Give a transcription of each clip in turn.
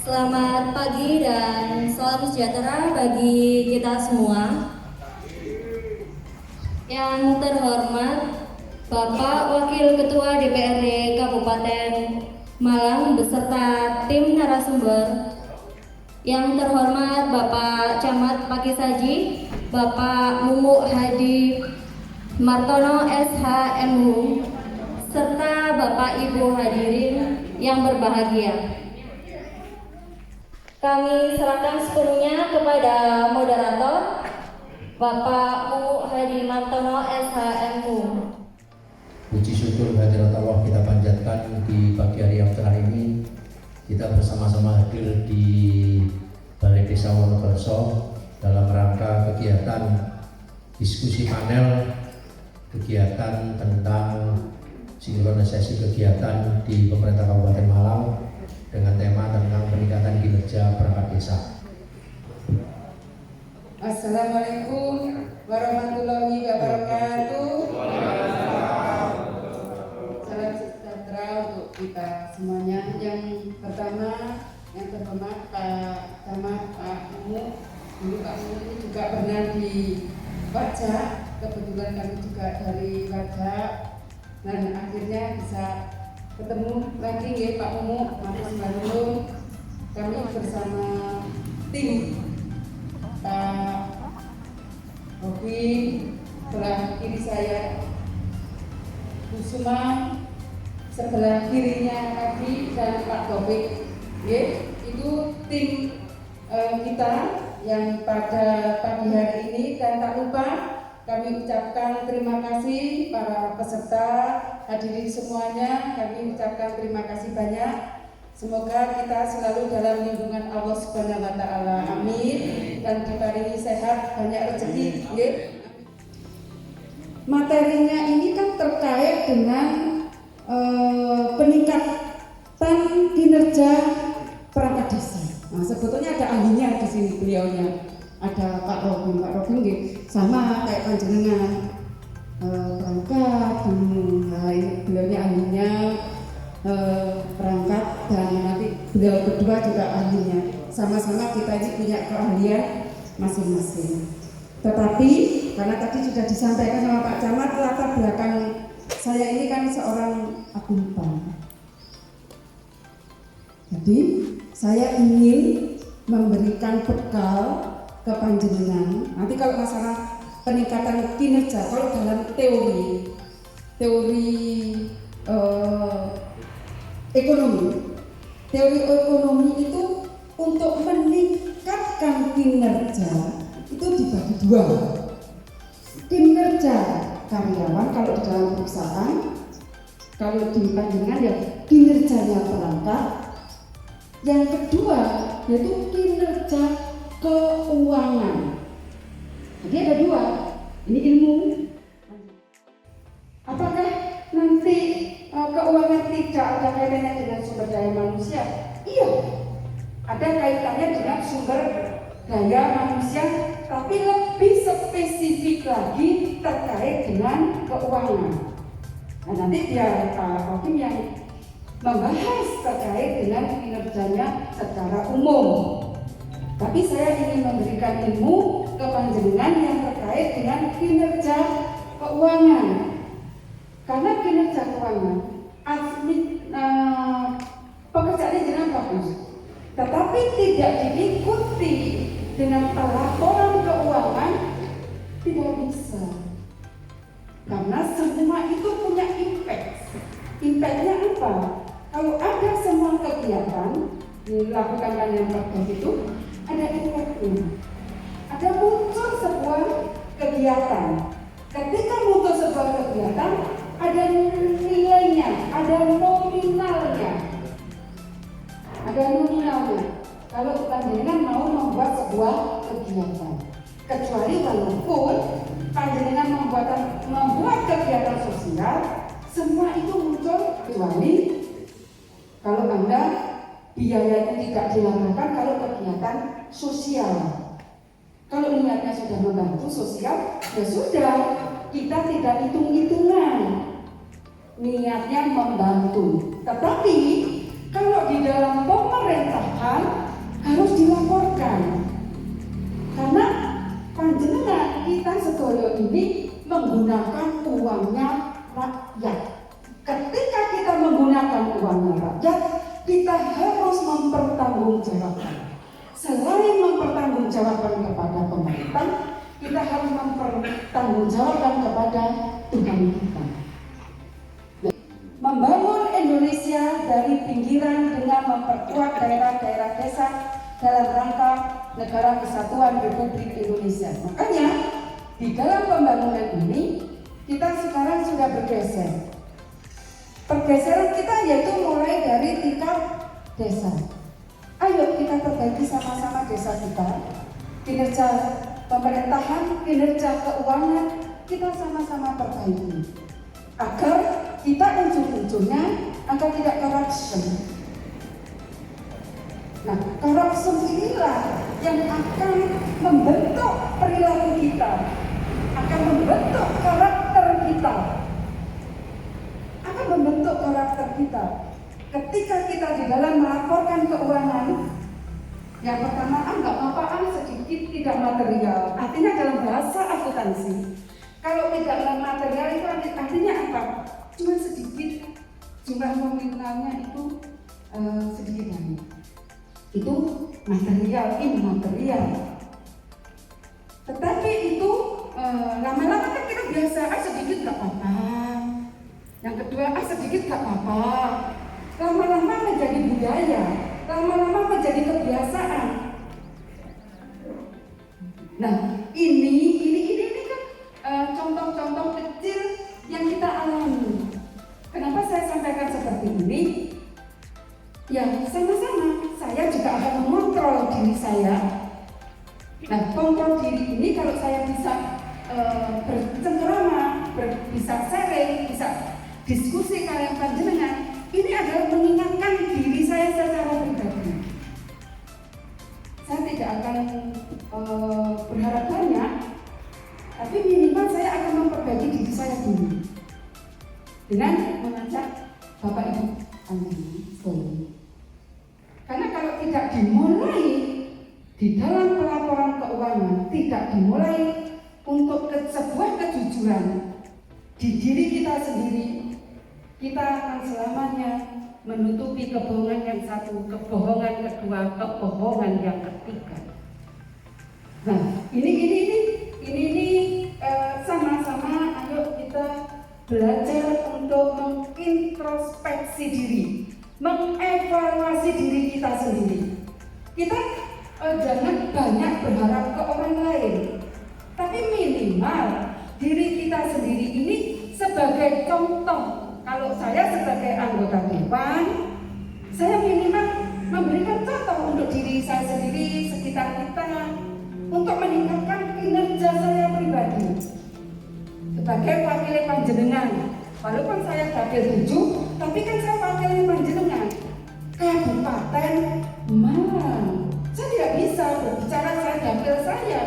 Selamat pagi dan salam sejahtera bagi kita semua. Yang terhormat Bapak Wakil Ketua DPRD Kabupaten Malang beserta tim narasumber. Yang terhormat Bapak Camat Pakisaji, Bapak Mumu Hadi Martono SHMU, serta Bapak Ibu hadirin yang berbahagia. Kami serahkan sepenuhnya kepada moderator Bapak Mumu Hadi Martono SHMU. Puji syukur hadirat Allah kita panjatkan di pagi hari yang cerah ini. Kita bersama-sama hadir di Balai Desa Wonokerso dalam rangka kegiatan diskusi panel kegiatan tentang sinkronisasi kegiatan di pemerintah Kabupaten Malang dengan tema tentang peningkatan kinerja perangkat desa. Assalamualaikum warahmatullahi wabarakatuh. Salam sejahtera untuk kita semuanya. Yang pertama, yang terhormat Pak Camat, Pak Mumu. Dulu Pak Mumu ini juga pernah di Wajah. Kebetulan kami juga dari Wajah. Dan akhirnya bisa ketemu lagi ya Pak Mumu, Mas Bandung. Kami bersama tim Pak Robi, sebelah kiri saya Kusuma, sebelah kirinya Adi dan Pak Topik. Itu tim kita yang pada pagi hari ini, dan tak lupa kami ucapkan terima kasih para peserta hadirin semuanya. Kami ucapkan terima kasih banyak. Semoga kita selalu dalam lindungan Allah Subhanahu wa taala. Amin. Dan diparingi sehat, banyak rezeki. Materinya ini kan terkait dengan peningkatan kinerja perangkat desa. Nah, sebetulnya ada ahlinya di sini beliaunya. Ada Pak Robin sama kayak panjenengan perangkat, nah ini beliaunya ahlinya perangkat, dan nanti beliau kedua juga ahlinya. Sama-sama kita ini punya keahlian masing-masing. Tetapi karena tadi sudah disampaikan sama Pak Camat, latar belakang saya ini kan seorang akuntan. Jadi saya ingin memberikan bekal ke panjenengan. Nanti kalau masalah peningkatan kinerja, kalau dalam teori ekonomi itu untuk meningkatkan kinerja itu dibagi dua. Kinerja karyawan kalau di dalam perusahaan, kalau di panjenengan ya kinerjanya perangkat. Yang kedua yaitu kinerja keuangan. Jadi ada dua. Ini ilmu. Apakah nanti keuangan tidak ada kaitannya dengan sumber daya manusia? Iya, ada kaitannya dengan sumber daya manusia, tapi lebih spesifik lagi terkait dengan keuangan. Nah, nanti biar Pak Hakim yang membahas terkait dengan kinerjanya secara umum. Tapi saya ingin memberikan ilmu ke panjenengan yang terkait dengan kinerja keuangan. Karena kinerja keuangan pekerjaannya jenengan bagus, tetapi tidak diikuti dengan laporan keuangan, tidak bisa. Karena semua itu punya impact. Impactnya apa? Kalau ada semua kegiatan dilakukan yang bagus itu, ada impactnya. Ada muncul sebuah kegiatan. Ketika muncul sebuah kegiatan, ada nilainya, ada nominalnya. Kalau panjenengan mau membuat sebuah kegiatan, kecuali walaupun panjenengan membuat kegiatan sosial, semua itu muncul kecuali kalau Anda biayanya tidak dilakukan kalau kegiatan sosial. Kalau niatnya sudah membantu sosial, ya sudah, kita tidak hitung-hitungan. Niatnya membantu. Tetapi kalau di dalam pemerintahan menggunakan uangnya rakyat. Ketika kita menggunakan uangnya rakyat, kita harus mempertanggungjawabkan. Selain mempertanggungjawabkan kepada pemerintah, kita harus mempertanggungjawabkan kepada Tuhan kita. Membangun Indonesia dari pinggiran dengan memperkuat daerah-daerah desa dalam rangka Negara Kesatuan Republik Indonesia. Makanya di dalam pembangunan ini kita sekarang sudah bergeser. Pergeseran kita yaitu mulai dari tingkat desa. Ayo kita perbaiki sama-sama desa kita. Kinerja pemerintahan, kinerja keuangan kita sama-sama perbaiki. Agar kita ujung-ujungnya agar tidak corruption. Nah, corruption inilah yang akan membentuk perilaku kita, akan membentuk karakter kita, akan membentuk karakter kita. Ketika kita di dalam melaporkan keuangan, yang pertama nggak apa-apa, sedikit tidak material. Artinya dalam bahasa akuntansi, kalau tidak material itu artinya apa? Cuma sedikit, jumlah nominalnya itu sedikit banyak. Itu material, immaterial. Tetapi itu lama-lama kan kita biasa, sedikit nggak apa-apa. Yang kedua, sedikit nggak apa-apa. Lama-lama menjadi budaya, lama-lama menjadi kebiasaan. Nah, ini kan contoh-contoh kecil yang kita alami. Kenapa saya sampaikan seperti ini? Ya, sama-sama saya juga akan mengontrol diri saya. Nah, kontrol diri ini kalau saya bisa bercengkerama, bisa sharing, bisa diskusi kalian panjenengan, ini adalah mengingatkan diri saya secara pribadi. Saya tidak akan berharap banyak, tapi minimal saya akan memperbaiki diri saya dulu dengan mengajak Bapak Ibu panjenengan. Karena kalau tidak dimulai di dalam pelaporan keuangan, tidak dimulai untuk sebuah kejujuran di diri kita sendiri, kita akan selamanya menutupi kebohongan yang satu, kebohongan kedua, kebohongan yang ketiga. Nah, ini sama-sama ayo kita belajar untuk mengintrospeksi diri, mengevaluasi diri kita sendiri. Kita jangan banyak berharap ke orang lain, tapi minimal diri kita sendiri ini sebagai contoh. Kalau saya sebagai anggota dewan, saya minimal memberikan contoh untuk diri saya sendiri, sekitar kita, untuk meningkatkan kinerja saya pribadi. Sebagai wakil panjenengan, walaupun saya dapil 7, tapi kan saya wakil panjenengan. Kabupaten Malang, saya tidak bisa berbicara saya dapil saya.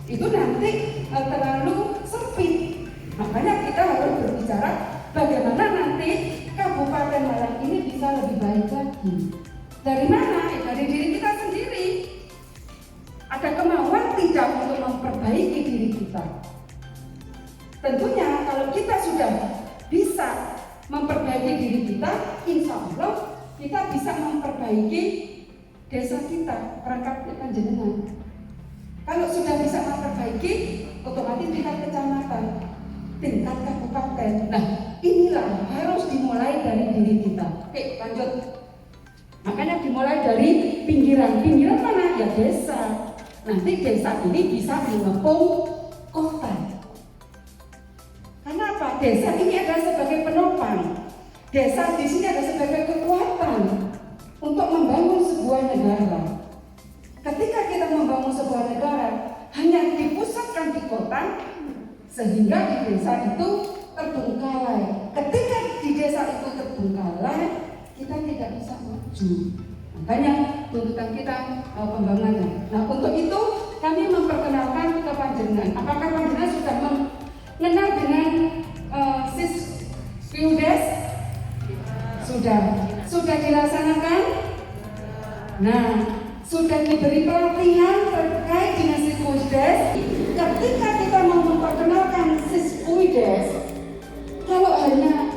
Itu nanti terlalu sempit. Makanya kita harus berbicara bagaimana nanti Kabupaten Malang ini bisa lebih baik lagi. Dari mana? Dari diri kita sendiri. Ada kemauan tidak untuk memperbaiki diri kita. Tentunya kalau kita sudah bisa memperbaiki diri kita, insya Allah kita bisa memperbaiki desa kita, perangkat panjenengan. Kalau sudah bisa memperbaiki, otomatis tingkat kecamatan, tingkat kabupaten. Nah, inilah harus dimulai dari diri kita. Oke, lanjut. Makanya dimulai dari pinggiran. Pinggiran mana? Ya desa. Nanti desa ini bisa mengepung kota. Karena apa? Desa ini adalah sebagai penopang. Desa di sini adalah sebagai kekuatan untuk membangun sebuah negara. Ketika kita membangun sebuah negara, hanya dipusatkan di kota, sehingga di desa itu terbengkalai. Ketika di desa itu terbengkalai, kita tidak bisa maju. Makanya tuntutan kita pembangunan. Nah, untuk itu kami memperkenalkan ke panjenengan. Apakah panjenengan sudah mengenal dengan SISPUDES? Sudah dilaksanakan? Nah, sudah diberi pelatihan terkait dengan SISPUDES. Ketika kita mau memperkenalkan Siskuides, kalau hanya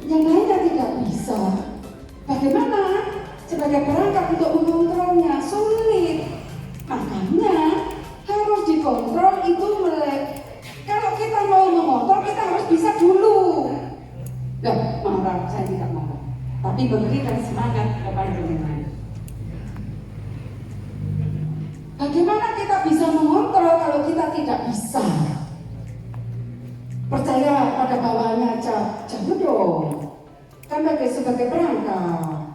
yang lainnya tidak bisa, bagaimana sebagai perangkat untuk mengontrolnya? Sulit. Makanya harus dikontrol itu kalau kita mau mengontrol kita harus bisa dulu. Nah, marah, saya tidak marah, tapi memberikan semangat kepada teman-teman. Bagaimana kita bisa mengontrol kalau kita tidak bisa? Percaya pada bawahannya aja, jangan dong. Kan sebagai perangkat.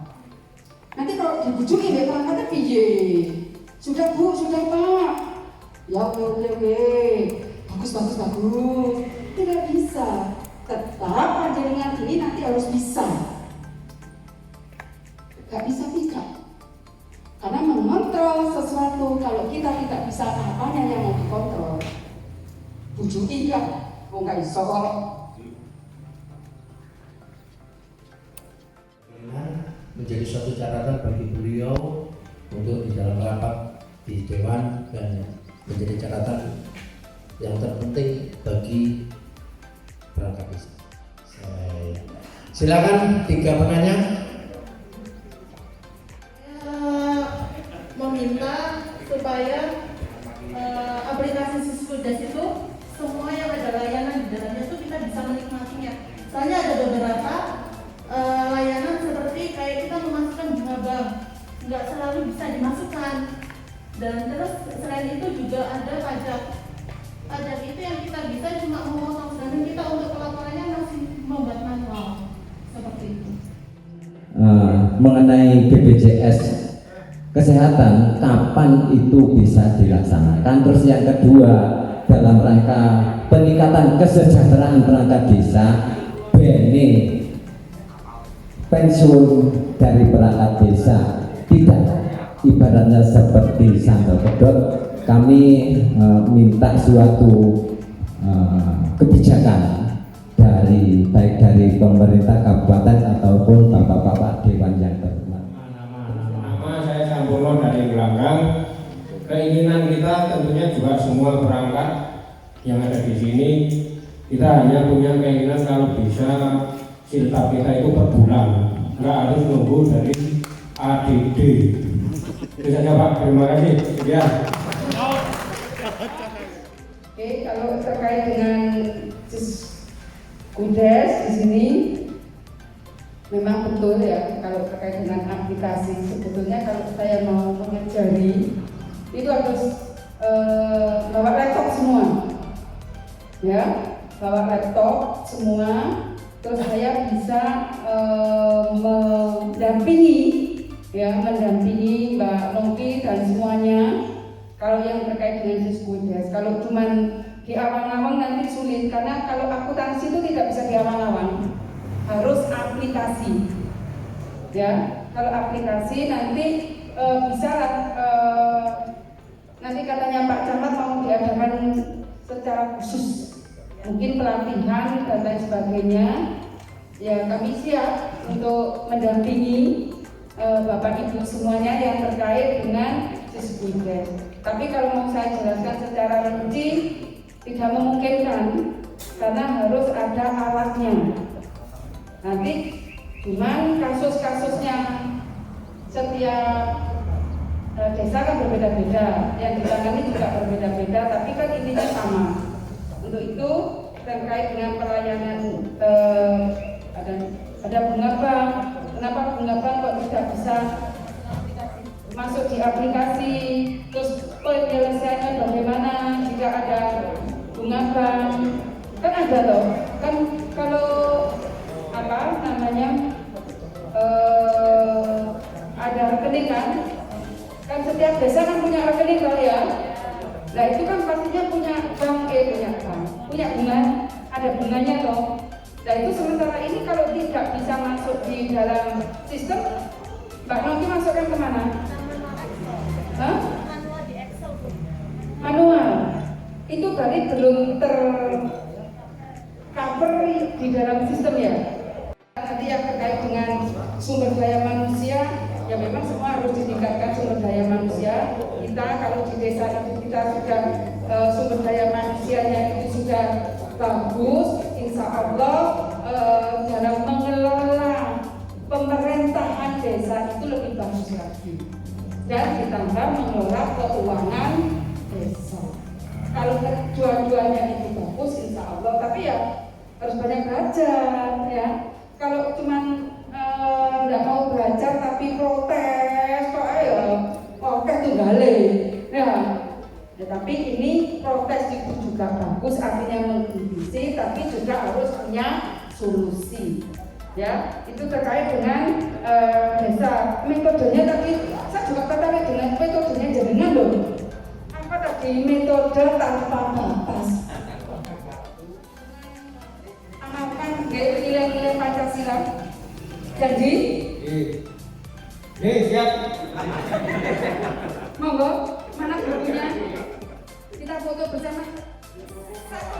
Nanti kalau dibujukin ya perangkatnya piye? Sudah Bu, sudah Pak. Ya oke, bagus. Tidak bisa. Tetap panjenengan ini nanti harus bisa. Gak bisa tidak. Karena mengontrol sesuatu kalau kita tidak bisa apanya yang mau dikontrol. Bujuki lah. Gak iso. Menjadi suatu catatan bagi beliau untuk di dalam rapat di Dewan dan menjadi catatan yang terpenting bagi perangkat desa. Silakan 3 penanya. Meminta supaya aplikasi Siskuides itu semua yang ada layanan di dalamnya itu kita bisa menikmatinya. Soalnya ada beberapa layanan seperti kayak kita memasukkan bunga bank, nggak selalu bisa dimasukkan. Dan terus selain itu juga ada pajak. Pajak itu yang kita bisa cuma memotong, sedangkan kita untuk pelaporannya masih membuat manual seperti itu. Mengenai BPJS Kesehatan, kapan itu bisa dilaksanakan? Terus yang kedua, dalam rangka peningkatan kesejahteraan perangkat desa, BNI pensiun dari perangkat desa tidak ibaratnya seperti sandal pedot. Kami minta suatu kebijakan dari baik dari pemerintah kabupaten ataupun bapak-bapak dewan yang terhormat. Nama saya Sampurno dari Gelanggang. Keinginan kita tentunya juga semua perangkat yang ada di sini, kita hanya punya keinginan kalau bisa silta kita itu per bulan, nggak harus nunggu dari ADD. Itu saja Pak, terima kasih. Ya. Oke, kalau terkait dengan Siskuides di sini memang betul ya, kalau terkait dengan aplikasi sebetulnya kalau saya mau mengajari itu harus bawa laptop semua, ya, bawa laptop semua, terus saya bisa mendampingi Mbak Nongki dan semuanya. Kalau yang terkait dengan Siskuides, kalau cuman di awang-awang nanti sulit, karena kalau akuntansi itu tidak bisa di awang-awang, harus aplikasi, ya. Kalau aplikasi nanti bisa nanti katanya Pak Camat mau diadakan secara khusus, mungkin pelatihan dan lain sebagainya. Ya kami siap untuk mendampingi Bapak Ibu semuanya yang terkait dengan Siskuides. Tapi kalau mau saya jelaskan secara rinci tidak memungkinkan karena harus ada alatnya. Nanti cuman kasus-kasusnya setiap desa kan berbeda-beda, yang ditangani juga berbeda-beda, tapi kan intinya sama. Untuk itu terkait dengan pelayanan ada bunga bank. Kenapa bunga bank kok tidak bisa masuk di aplikasi? Terus penyelesaiannya bagaimana jika ada bunga bank? Kan ada loh. Kan kalau ada rekening kan setiap desa kan punya rekening loh ya. Nah itu kan pastinya punya bunga, ada bunganya loh. Nah itu sementara ini kalau tidak bisa masuk di dalam sistem, Mbak Nongki masukkan kemana? Manual di Excel. Manual. Itu berarti belum tercover di dalam sistem ya. Nanti yang terkait dengan sumber daya manusia, ya memang semua harus ditingkatkan sumber daya manusia. Kita kalau di desa itu kita sudah sumber daya manusianya itu sudah bagus, insya Allah dalam mengelola pemerintahan desa itu lebih bagus lagi. Dan ditambah mengelola keuangan desa. Kalau dua-duanya itu bagus, insya Allah. Tapi ya harus banyak belajar ya. Kalau cuman nggak mau belajar tapi protes, kok ya oke tuh gale. Ya, tapi ini protes itu juga bagus, artinya mengkritisi, tapi juga harus punya solusi. Ya, itu terkait dengan desa. Metodenya tadi saya juga tertarik dengan metodenya jaringan loh. Apa tadi metode tanpa batas? Amalkan nilai-nilai Pancasila. Janji? Siap. Monggo, mana gurunya? Kita foto bersama. Satu,